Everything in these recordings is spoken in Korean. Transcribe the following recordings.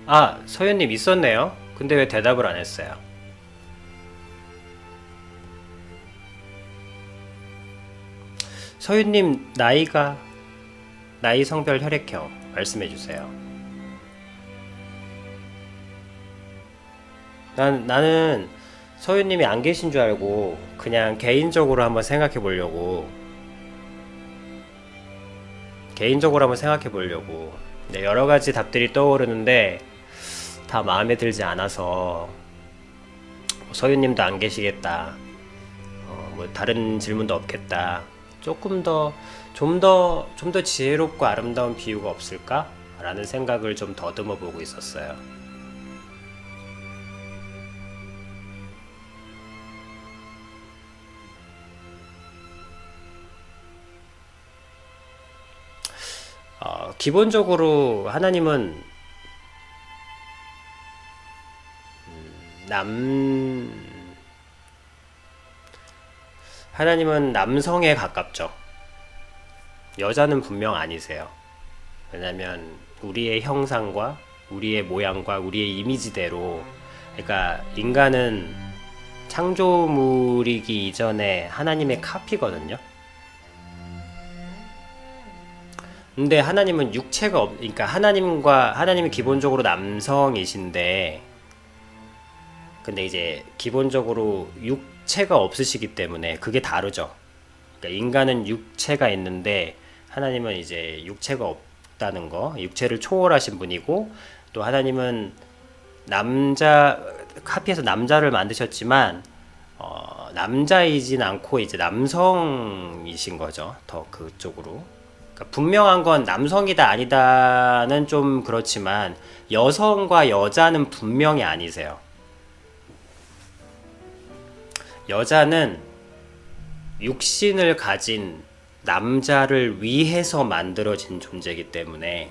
아, 서윤님 있었네요. 근데 왜 대답을 안 했어요? 서윤님 나이 성별 혈액형 말씀해 주세요. 나는 서윤님이 안 계신 줄 알고 그냥 개인적으로 한번 생각해 보려고 네, 여러 가지 답들이 떠오르는데 다 마음에 들지 않아서 서윤님도 안 계시겠다. 뭐 다른 질문도 없겠다. 조금 더, 좀 더 지혜롭고 아름다운 비유가 없을까? 라는 생각을 좀 더듬어 보고 있었어요. 기본적으로 남, 하나님은 남성에 가깝죠. 여자는 분명 아니세요. 왜냐면 우리의 형상과 우리의 모양과 우리의 이미지대로 그러니까 인간은 창조물이기 이전에 하나님의 카피거든요. 근데 하나님은 그러니까 하나님이 기본적으로 남성이신데, 근데 이제 기본적으로 육체가 없으시기 때문에 그게 다르죠. 그러니까 인간은 육체가 있는데 하나님은 이제 육체가 없다는 거, 육체를 초월하신 분이고, 또 하나님은 카피해서 남자를 만드셨지만, 남자이진 않고 이제 남성이신 거죠. 더 그쪽으로. 그러니까 분명한 건 남성이다 아니다는 좀 그렇지만 여성과 여자는 분명히 아니세요. 여자는 육신을 가진 남자를 위해서 만들어진 존재이기 때문에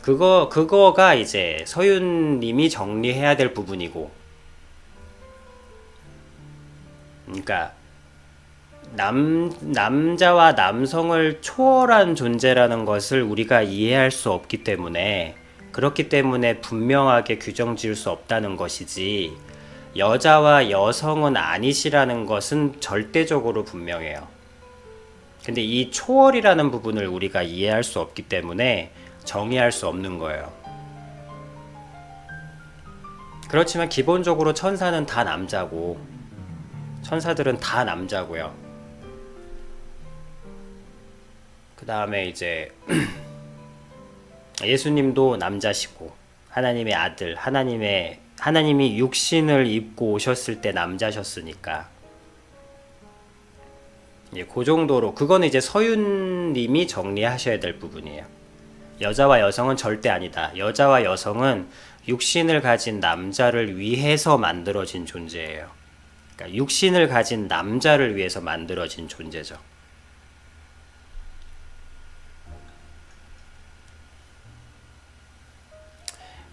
그거가 이제 서윤님이 정리해야 될 부분이고, 그러니까 남자와 남성을 초월한 존재라는 것을 우리가 이해할 수 없기 때문에, 그렇기 때문에 분명하게 규정 지을 수 없다는 것이지, 여자와 여성은 아니시라는 것은 절대적으로 분명해요. 근데 이 초월이라는 부분을 우리가 이해할 수 없기 때문에 정의할 수 없는 거예요. 그렇지만 기본적으로 천사는 다 남자고, 천사들은 다 남자고요. 그 다음에 이제 예수님도 남자시고, 하나님의 아들, 하나님이 육신을 입고 오셨을 때 남자셨으니까, 예, 그 정도로 그거는 이제 서윤님이 정리하셔야 될 부분이에요. 여자와 여성은 절대 아니다. 여자와 여성은 육신을 가진 남자를 위해서 만들어진 존재예요. 그러니까 육신을 가진 남자를 위해서 만들어진 존재죠.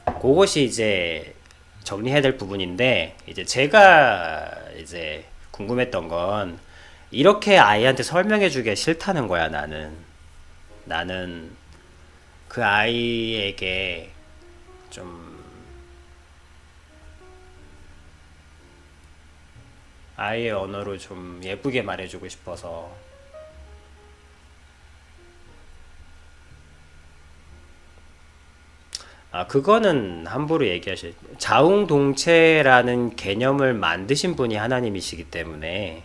그것이 이제 정리해야 될 부분인데, 이제 제가 이제 궁금했던 건 이렇게 아이한테 설명해 주기가 싫다는 거야. 나는 그 아이에게 좀 아이의 언어로 좀 예쁘게 말해주고 싶어서. 그거는 함부로 자웅동체라는 개념을 만드신 분이 하나님이시기 때문에.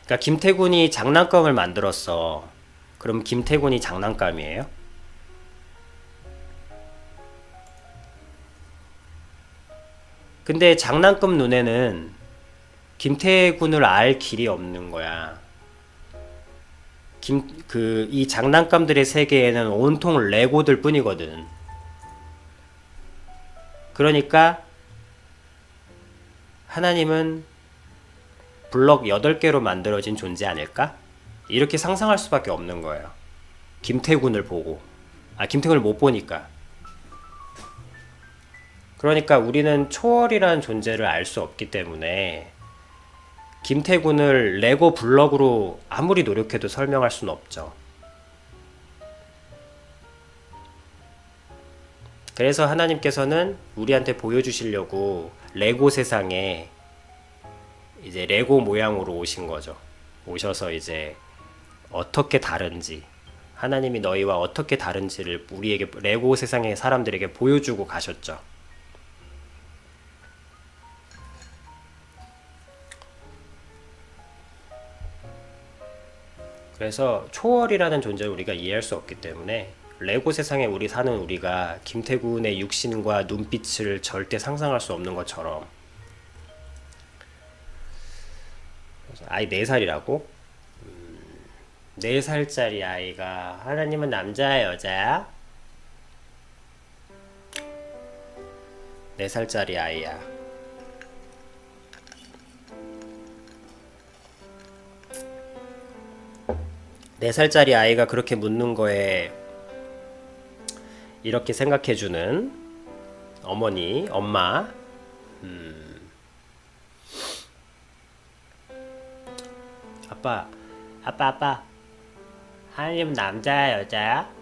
그러니까 김태군이 장난감을 만들었어. 그럼 김태군이 장난감이에요? 근데 장난감 눈에는 김태군을 알 길이 없는 거야. 이 장난감들의 세계에는 온통 레고들 뿐이거든. 그러니까 하나님은 블럭 8개로 만들어진 존재 아닐까? 이렇게 상상할 수밖에 없는 거예요. 김태군을 보고. 김태군을 못 보니까. 그러니까 우리는 초월이라는 존재를 알 수 없기 때문에 김태군을 레고 블럭으로 아무리 노력해도 설명할 수는 없죠. 그래서 하나님께서는 우리한테 보여주시려고 레고 세상에 이제 레고 모양으로 오신 거죠. 오셔서 이제 어떻게 다른지, 하나님이 너희와 어떻게 다른지를 우리에게, 레고 세상의 사람들에게 보여주고 가셨죠. 그래서 초월이라는 존재를 우리가 이해할 수 없기 때문에 레고 세상에 사는 우리가 김태군의 육신과 눈빛을 절대 상상할 수 없는 것처럼. 아이 4살이라고? 4살짜리 아이가 하나님은 남자야 여자야? 4살짜리 아이야. 네 살짜리 아이가 그렇게 묻는 거에 이렇게 생각해주는 어머니, 엄마. 아빠. 하나님 남자야, 여자야?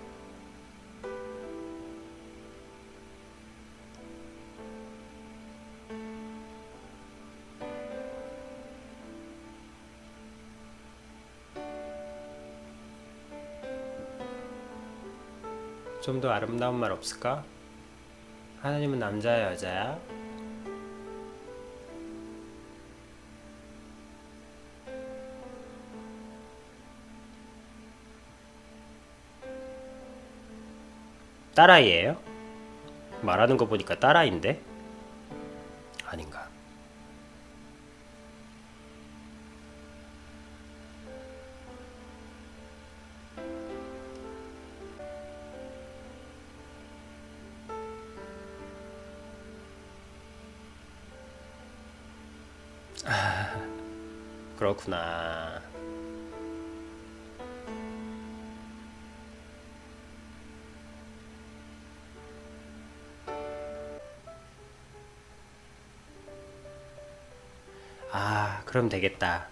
좀 더 아름다운 말 없을까? 하나님은 남자야, 여자야? 딸아이예요? 말하는 거 보니까 딸아이인데? 아닌가? 그렇구나. 아, 그럼 되겠다.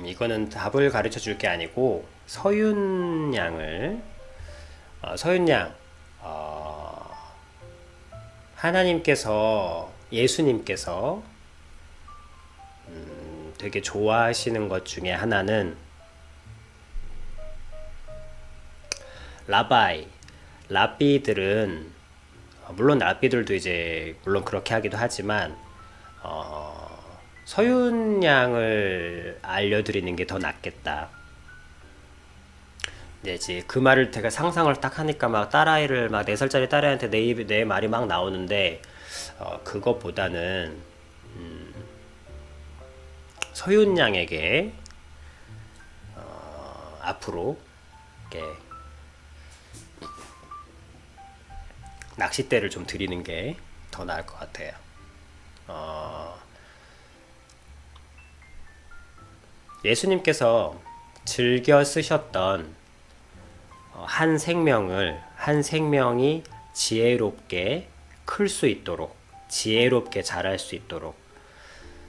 이거는 답을 가르쳐 줄 게 아니고 서윤 양을 서윤 양 하나님께서 예수님께서 되게 좋아하시는 것 중에 하나는 랍비들은 물론 랍비들도 이제 물론 그렇게 하기도 하지만 서윤 양을 알려드리는 게 더 낫겠다. 네, 이제 그 말을 제가 상상을 딱 하니까 막 딸아이를 막 4살짜리 딸아이한테 내 말이 막 나오는데 그것보다는 서윤 양에게 앞으로 이렇게 낚싯대를 좀 드리는 게 더 나을 것 같아요. 예수님께서 즐겨 쓰셨던 한 생명이 지혜롭게 클 수 있도록, 지혜롭게 자랄 수 있도록,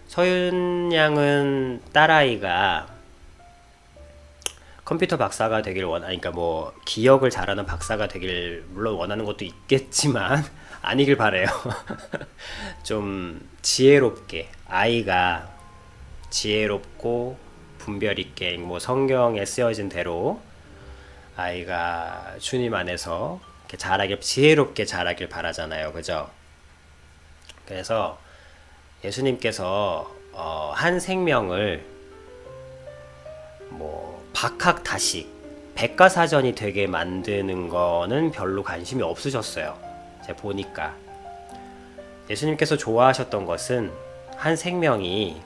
서윤 양은 딸아이가 컴퓨터 박사가 되길 그러니까 뭐 기억을 잘하는 박사가 되길 물론 원하는 것도 있겠지만 아니길 바래요. 좀 지혜롭게, 아이가 지혜롭고 분별 있게, 뭐 성경에 쓰여진 대로 아이가 주님 안에서 이렇게 지혜롭게 자라길 바라잖아요, 그죠? 그래서 예수님께서 한 생명을 뭐 박학다식, 백과사전이 되게 만드는 거는 별로 관심이 없으셨어요. 제가 보니까 예수님께서 좋아하셨던 것은 한 생명이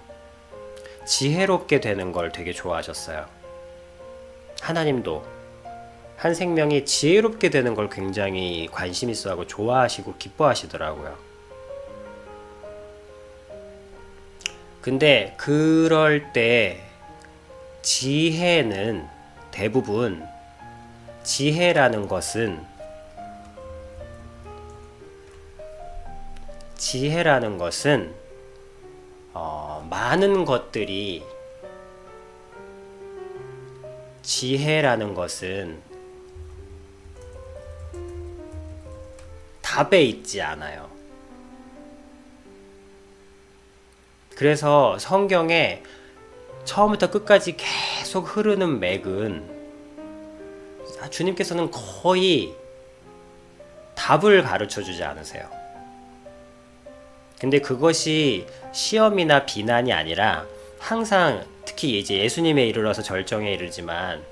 지혜롭게 되는 걸 되게 좋아하셨어요. 하나님도 한 생명이 지혜롭게 되는 걸 굉장히 관심 있어하고 좋아하시고 기뻐하시더라고요. 근데 그럴 때 지혜는 대부분 지혜라는 것은 지혜라는 것은 많은 것들이 지혜라는 것은 답에 있지 않아요. 그래서 성경에 처음부터 끝까지 계속 흐르는 맥은 주님께서는 거의 답을 가르쳐 주지 않으세요. 근데 그것이 시험이나 비난이 아니라 항상 특히 이제 예수님에 이르러서 절정에 이르지만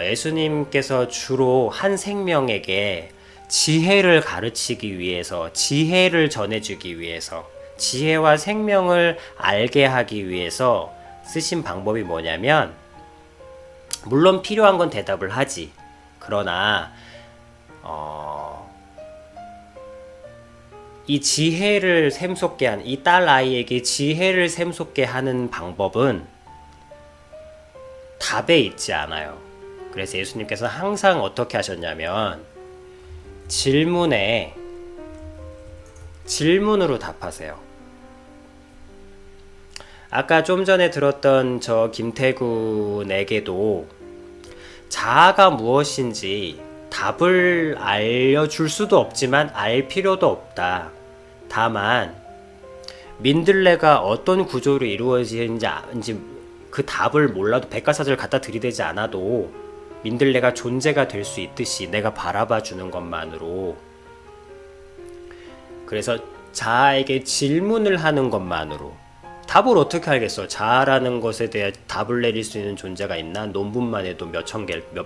예수님께서 주로 한 생명에게 지혜를 가르치기 위해서, 지혜를 전해주기 위해서, 지혜와 생명을 알게 하기 위해서 쓰신 방법이 뭐냐면, 물론 필요한 건 대답을 하지. 그러나 이 지혜를 샘솟게 하는, 이 딸 아이에게 지혜를 샘솟게 하는 방법은 답에 있지 않아요. 그래서 예수님께서 항상 어떻게 하셨냐면 질문으로 답하세요. 아까 좀 전에 들었던 저 김태군에게도 자아가 무엇인지 답을 알려줄 수도 없지만 알 필요도 없다. 다만 민들레가 어떤 구조로 이루어지는지 그 답을 몰라도 백과사전을 갖다 들이대지 않아도 민들레가 존재가 될 수 있듯이 내가 바라봐 주는 것만으로, 그래서 자아에게 질문을 하는 것만으로 답을 어떻게 알겠어? 자아라는 것에 대해 답을 내릴 수 있는 존재가 있나? 논문만 해도 몇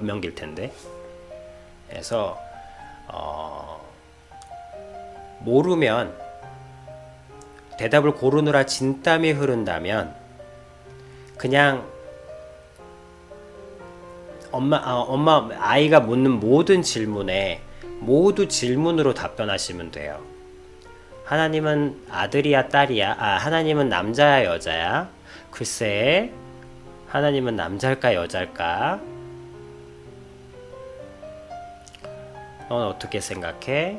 명길 텐데. 그래서 모르면, 대답을 고르느라 진땀이 흐른다면 그냥 아이가 묻는 모든 질문에 모두 질문으로 답변하시면 돼요. 하나님은 아들이야 딸이야? 하나님은 남자야 여자야? 글쎄, 하나님은 남자일까 여자일까? 넌 어떻게 생각해?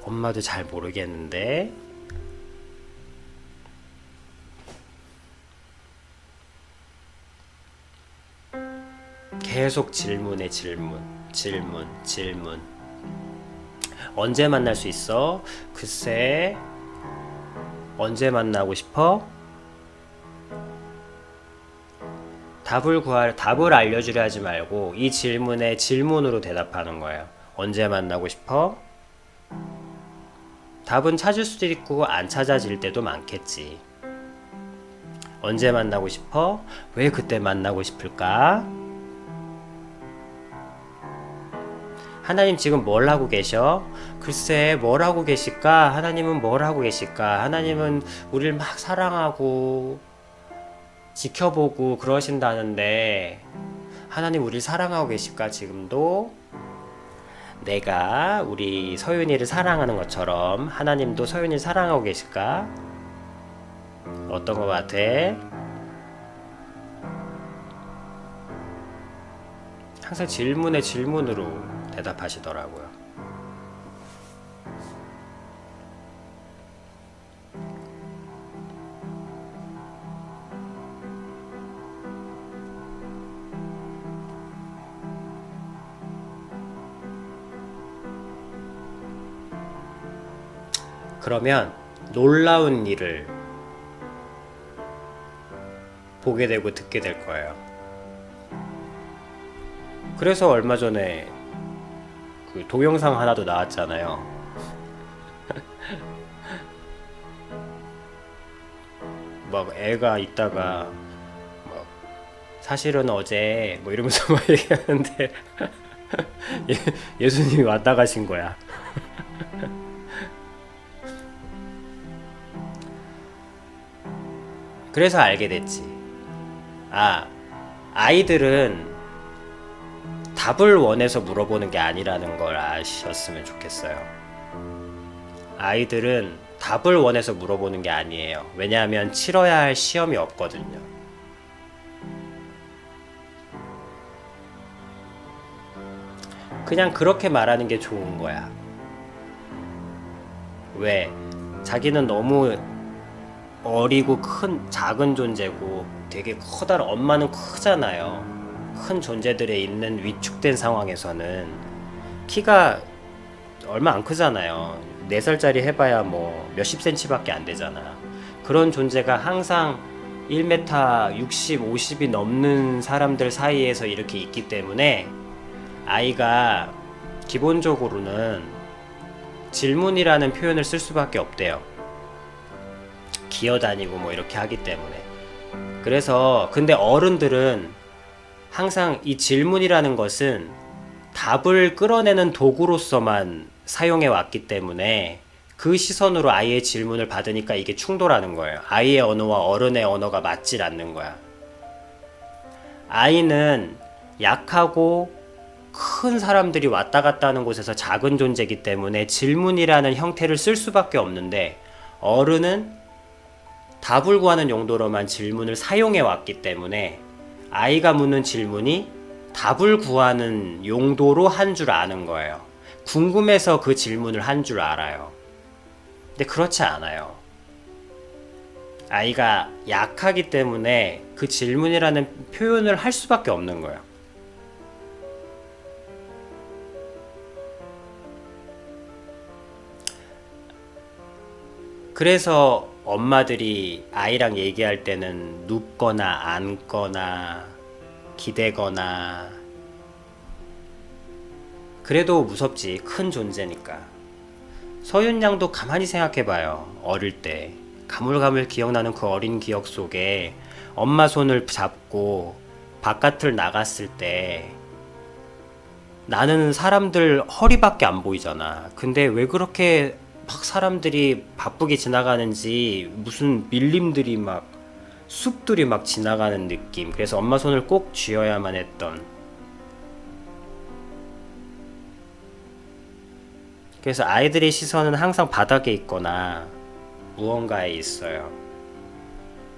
엄마도 잘 모르겠는데. 계속 질문에 질문. 언제 만날 수 있어? 글쎄, 언제 만나고 싶어? 답을 알려주려 하지 말고 이 질문에 질문으로 대답하는 거예요. 언제 만나고 싶어? 답은 찾을 수도 있고 안 찾아질 때도 많겠지. 언제 만나고 싶어? 왜 그때 만나고 싶을까? 하나님 지금 뭘 하고 계셔? 글쎄, 뭘 하고 계실까? 하나님은 뭘 하고 계실까? 하나님은 우리를 막 사랑하고 지켜보고 그러신다는데 하나님 우리를 사랑하고 계실까? 지금도 내가 우리 서윤이를 사랑하는 것처럼 하나님도 서윤이를 사랑하고 계실까? 어떤 것 같아? 항상 질문에 질문으로 대답하시더라고요. 그러면 놀라운 일을 보게 되고 듣게 될 거예요. 그래서 얼마 전에 그 동영상 하나도 나왔잖아요. 막 애가 있다가 막 사실은 어제 뭐 이러면서 막 얘기하는데 예수님이 왔다 가신 거야. 그래서 알게 됐지. 아이들은 답을 원해서 물어보는 게 아니라는 걸 아셨으면 좋겠어요. 아이들은 답을 원해서 물어보는 게 아니에요. 왜냐하면 치러야 할 시험이 없거든요. 그냥 그렇게 말하는 게 좋은 거야. 왜? 자기는 너무 어리고 작은 존재고 되게 커다란 엄마는 크잖아요. 큰 존재들에 있는 위축된 상황에서는 키가 얼마 안 크잖아요. 4살짜리 해봐야 뭐 몇십 센치밖에 안 되잖아. 그런 존재가 항상 1m 60, 50이 넘는 사람들 사이에서 이렇게 있기 때문에 아이가 기본적으로는 질문이라는 표현을 쓸 수밖에 없대요. 기어다니고 뭐 이렇게 하기 때문에. 그래서 근데 어른들은 항상 이 질문이라는 것은 답을 끌어내는 도구로서만 사용해 왔기 때문에 그 시선으로 아이의 질문을 받으니까 이게 충돌하는 거예요. 아이의 언어와 어른의 언어가 맞질 않는 거야. 아이는 약하고 큰 사람들이 왔다 갔다 하는 곳에서 작은 존재이기 때문에 질문이라는 형태를 쓸 수밖에 없는데, 어른은 답을 구하는 용도로만 질문을 사용해 왔기 때문에 아이가 묻는 질문이 답을 구하는 용도로 한 줄 아는 거예요. 궁금해서 그 질문을 한 줄 알아요. 근데 그렇지 않아요. 아이가 약하기 때문에 그 질문이라는 표현을 할 수밖에 없는 거예요. 그래서 엄마들이 아이랑 얘기할 때는 눕거나 앉거나 기대거나, 그래도 무섭지. 큰 존재니까. 서윤 양도 가만히 생각해봐요. 어릴 때 가물가물 기억나는 그 어린 기억 속에 엄마 손을 잡고 바깥을 나갔을 때 나는 사람들 허리밖에 안 보이잖아. 근데 왜 그렇게 막 사람들이 바쁘게 지나가는지, 무슨 밀림들이 막 숲들이 막 지나가는 느낌. 그래서 엄마 손을 꼭 쥐어야만 했던. 그래서 아이들의 시선은 항상 바닥에 있거나 무언가에 있어요.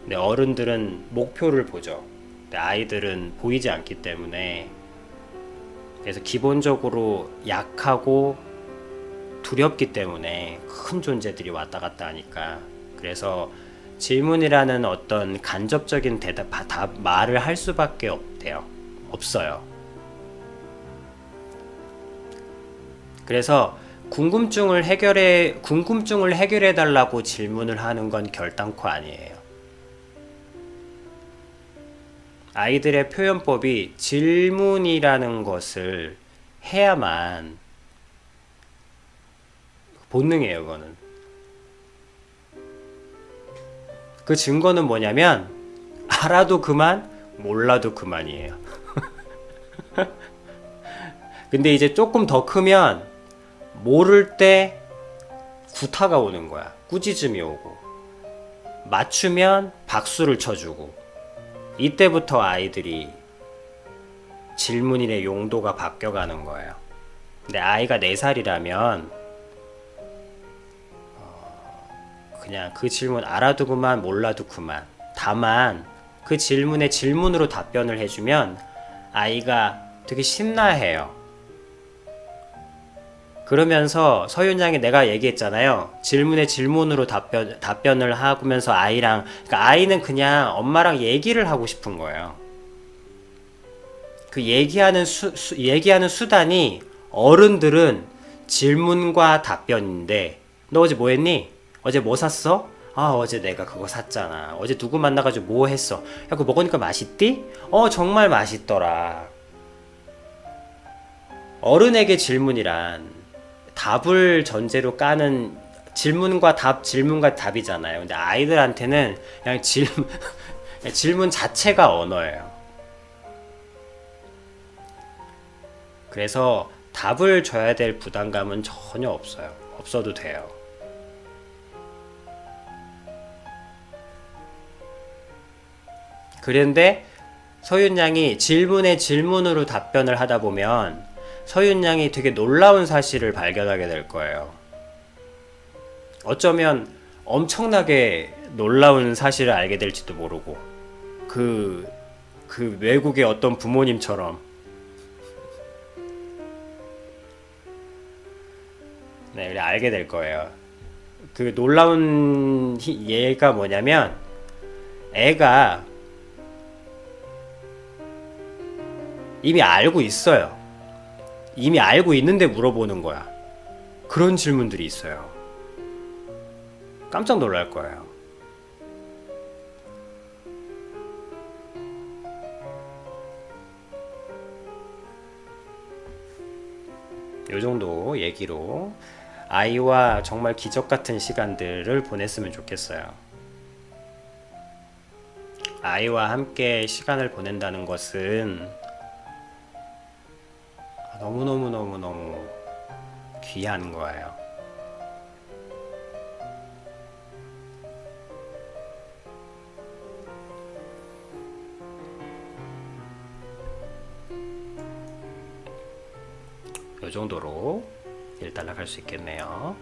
근데 어른들은 목표를 보죠. 근데 아이들은 보이지 않기 때문에, 그래서 기본적으로 약하고 두렵기 때문에 큰 존재들이 왔다 갔다 하니까, 그래서 질문이라는 어떤 간접적인 말을 할 수밖에 없어요. 그래서 궁금증을 해결해 달라고 질문을 하는 건 결단코 아니에요. 아이들의 표현법이 질문이라는 것을 해야만 본능이에요, 그거는. 그 증거는 뭐냐면, 알아도 그만, 몰라도 그만이에요. 근데 이제 조금 더 크면 모를 때 구타가 오는 거야. 꾸짖음이 오고, 맞추면 박수를 쳐주고. 이때부터 아이들이 질문인의 용도가 바뀌어가는 거예요. 근데 아이가 4살이라면 그냥 그 질문 알아도 그만, 몰라도 그만. 다만 그 질문에 질문으로 답변을 해주면 아이가 되게 신나해요. 그러면서 서윤 양이 내가 얘기했잖아요. 질문에 질문으로 답변을 하면서 그러니까 아이는 그냥 엄마랑 얘기를 하고 싶은 거예요. 그 얘기하는 수단이, 어른들은 질문과 답변인데, 너 어제 뭐 했니? 어제 뭐 샀어? 아, 어제 내가 그거 샀잖아. 어제 누구 만나가지고 뭐 했어? 야, 그거 먹으니까 맛있디? 정말 맛있더라. 어른에게 질문이란 답을 전제로 까는, 질문과 답이잖아요. 근데 아이들한테는 그냥 질문 자체가 언어예요. 그래서 답을 줘야 될 부담감은 전혀 없어요. 없어도 돼요. 그런데 서윤 양이 질문에 질문으로 답변을 하다 보면 서윤 양이 되게 놀라운 사실을 발견하게 될 거예요. 어쩌면 엄청나게 놀라운 사실을 알게 될지도 모르고, 그 외국의 어떤 부모님처럼. 네, 알게 될 거예요. 그 놀라운 예가 뭐냐면 애가 이미 알고 있어요. 이미 알고 있는데 물어보는 거야. 그런 질문들이 있어요. 깜짝 놀랄 거예요. 요 정도 얘기로 아이와 정말 기적 같은 시간들을 보냈으면 좋겠어요. 아이와 함께 시간을 보낸다는 것은 너무너무너무너무 귀한 거예요. 요 정도로 일단락할 수 있겠네요.